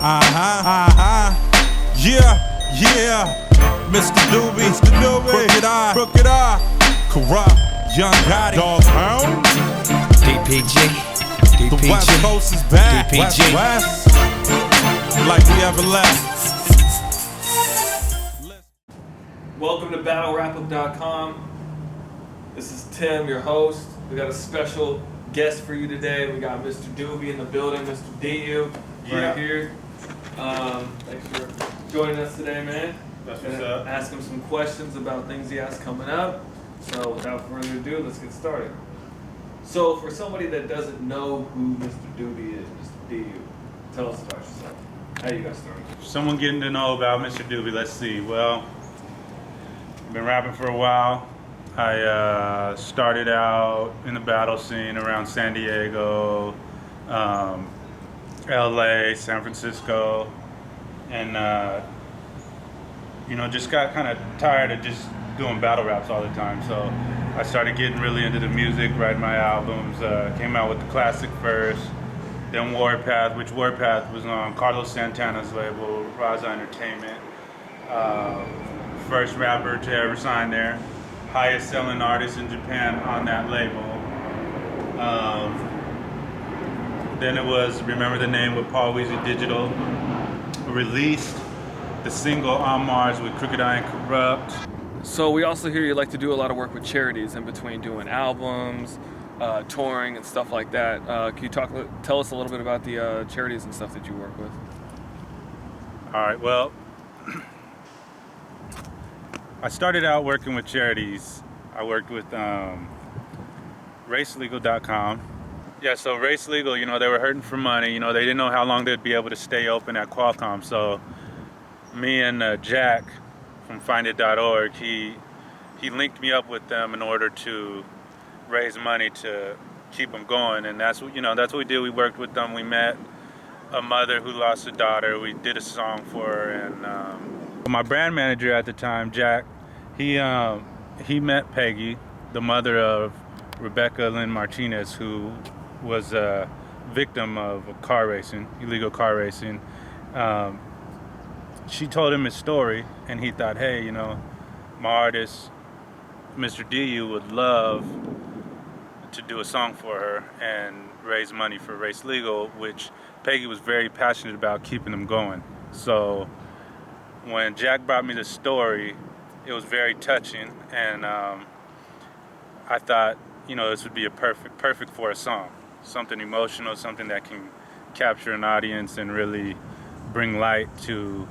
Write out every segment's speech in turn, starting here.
Yeah. Mr. Dubie, crooked eye, corrupt, young Gotti, Dogtown, DPG, the West Coast is back, DPG. West, like we ever left. Welcome to battlerapup.com. This is Tim, your host. We got a special guest for you today. We got Mr. Dubie in the building, Mr. DU right here. Thanks for joining us today, man. That's what's up. Ask him some questions about things he has coming up. So without further ado, let's get started. So for somebody that doesn't know who Mr. Dubie is, Mr. DU, tell us about yourself. How you got started? Someone getting to know about Mr. Dubie, let's see. Well, I've been rapping for a while. I started out in the battle scene around San Diego, LA, San Francisco, and just got kind of tired of just doing battle raps all the time. So I started getting really into the music, writing my albums, came out with the classic first, then Warpath, which Warpath was on Carlos Santana's label, Raza Entertainment. First rapper to ever sign there, highest selling artist in Japan on that label. Then it was Remember the Name with Paul Weezy Digital, released the single On Mars with Crooked Eye and Corrupt. So we also hear you like to do a lot of work with charities in between doing albums, touring and stuff like that. Can you tell us a little bit about the charities and stuff that you work with? All right, well, I started out working with charities. I worked with racelegal.com. Yeah, so Race Legal, they were hurting for money. They didn't know how long they'd be able to stay open at Qualcomm. So me and Jack from findiit.org, he linked me up with them in order to raise money to keep them going. And that's what we did. We worked with them. We met a mother who lost a daughter. We did a song for her. And my brand manager at the time, Jack, he met Peggy, the mother of Rebecca Lynn Martinez, who was a victim of illegal car racing. She told him his story, and he thought, hey, my artist, Mr. DU, would love to do a song for her and raise money for Race Legal, which Peggy was very passionate about keeping them going. So when Jack brought me the story, it was very touching, and I thought, this would be perfect for a song. Something emotional, something that can capture an audience and really bring light to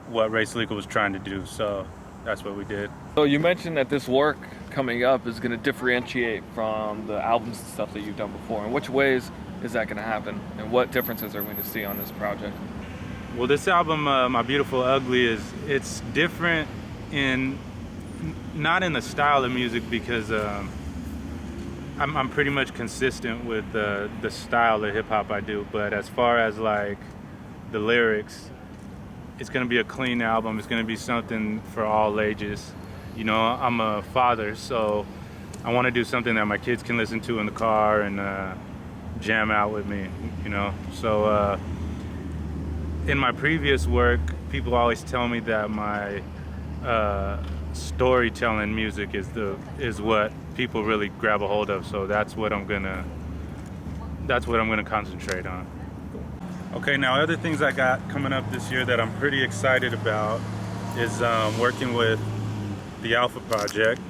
what Race Legal was trying to do. So that's what we did. So you mentioned that this work coming up is going to differentiate from the albums and stuff that you've done before. In which ways is that going to happen? And what differences are we going to see on this project? Well, this album, My Beautiful Ugly, it's different not in the style of music, because I'm pretty much consistent with the style of hip hop I do. But as far as like the lyrics, it's gonna be a clean album. It's gonna be something for all ages. I'm a father, so I want to do something that my kids can listen to in the car and jam out with me. So in my previous work, people always tell me that my storytelling music is what people really grab a hold of. So that's what I'm gonna concentrate on. Okay, now other things I got coming up this year that I'm pretty excited about is working with the Alpha Project,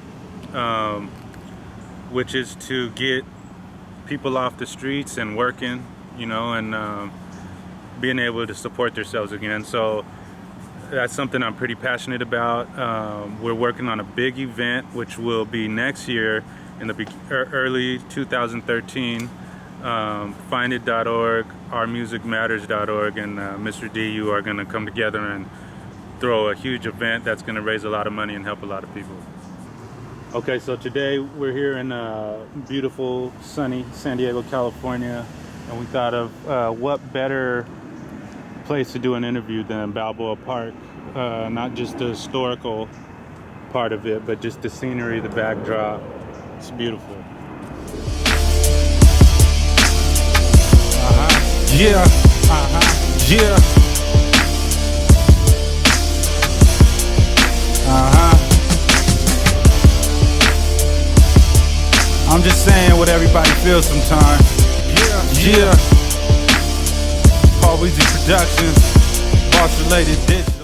which is to get people off the streets and working, and being able to support themselves again. So that's something I'm pretty passionate about. We're working on a big event, which will be next year in the early 2013. Findiit.org, ourmusicmatters.org, and Mr. DU are going to come together and throw a huge event that's going to raise a lot of money and help a lot of people. Okay, so today we're here in beautiful, sunny San Diego, California, and we thought of what better place to do an interview than Balboa Park. Not just the historical part of it, but just the scenery, the backdrop. It's beautiful. Yeah. I'm just saying what everybody feels sometimes. Yeah. Paul Weezy Productions, Boss Related Digital.